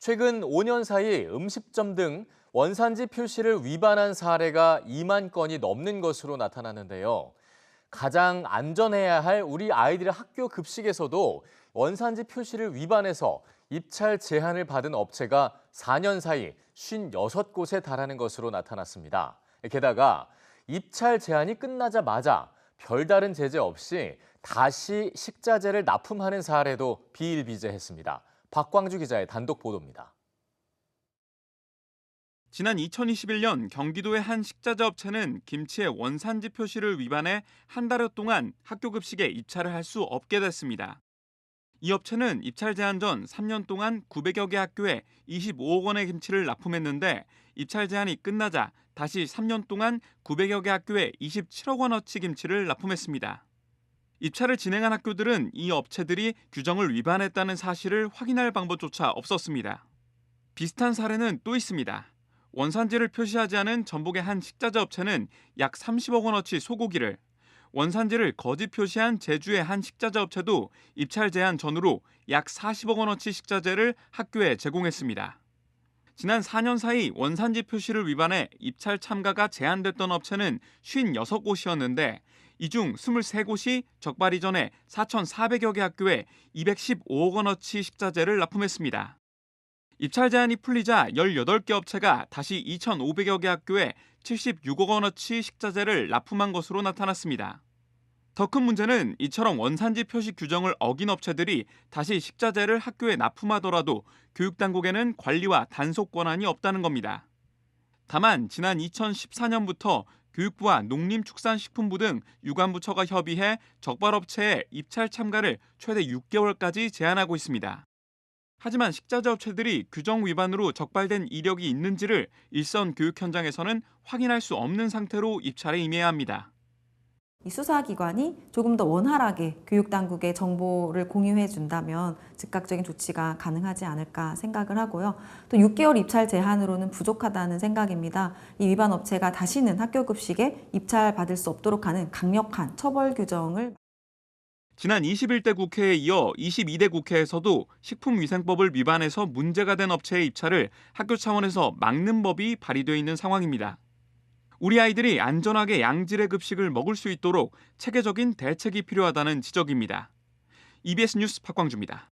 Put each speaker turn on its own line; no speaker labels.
최근 5년 사이 음식점 등 원산지 표시를 위반한 사례가 2만 건이 넘는 것으로 나타나는데요. 가장 안전해야 할 우리 아이들의 학교 급식에서도 원산지 표시를 위반해서 입찰 제한을 받은 업체가 4년 사이 56곳에 달하는 것으로 나타났습니다. 게다가 입찰 제한이 끝나자마자 별다른 제재 없이 다시 식자재를 납품하는 사례도 비일비재했습니다. 박광주 기자의 단독 보도입니다.
지난 2021년 경기도의 한 식자재 업체는 김치의 원산지 표시를 위반해 한 달여 동안 학교 급식에 입찰을 할 수 없게 됐습니다. 이 업체는 입찰 제한 전 3년 동안 900여 개 학교에 25억 원의 김치를 납품했는데 입찰 제한이 끝나자 다시 3년 동안 900여 개 학교에 27억 원어치 김치를 납품했습니다. 입찰을 진행한 학교들은 이 업체들이 규정을 위반했다는 사실을 확인할 방법조차 없었습니다. 비슷한 사례는 또 있습니다. 원산지를 표시하지 않은 전북의 한 식자재 업체는 약 30억 원어치 소고기를, 원산지를 거짓 표시한 제주의 한 식자재 업체도 입찰 제한 전후로 약 40억 원어치 식자재를 학교에 제공했습니다. 지난 4년 사이 원산지 표시를 위반해 입찰 참가가 제한됐던 업체는 56곳이었는데 이 중 23곳이 적발 이전에 4,400여 개 학교에 215억 원어치 식자재를 납품했습니다. 입찰 제한이 풀리자 18개 업체가 다시 2,500여 개 학교에 76억 원어치 식자재를 납품한 것으로 나타났습니다. 더 큰 문제는 이처럼 원산지 표시 규정을 어긴 업체들이 다시 식자재를 학교에 납품하더라도 교육당국에는 관리와 단속 권한이 없다는 겁니다. 다만 지난 2014년부터 교육부와 농림축산식품부 등 유관부처가 협의해 적발업체의 입찰 참가를 최대 6개월까지 제한하고 있습니다. 하지만 식자재 업체들이 규정 위반으로 적발된 이력이 있는지를 일선 교육 현장에서는 확인할 수 없는 상태로 입찰에 임해야 합니다.
이 수사기관이 조금 더 원활하게 교육당국에 정보를 공유해 준다면 즉각적인 조치가 가능하지 않을까 생각을 하고요. 또 6개월 입찰 제한으로는 부족하다는 생각입니다. 이 위반 업체가 다시는 학교 급식에 입찰받을 수 없도록 하는 강력한 처벌 규정을
지난 21대 국회에 이어 22대 국회에서도 식품위생법을 위반해서 문제가 된 업체의 입찰을 학교 차원에서 막는 법이 발의되어 있는 상황입니다. 우리 아이들이 안전하게 양질의 급식을 먹을 수 있도록 체계적인 대책이 필요하다는 지적입니다. EBS 뉴스 박광주입니다.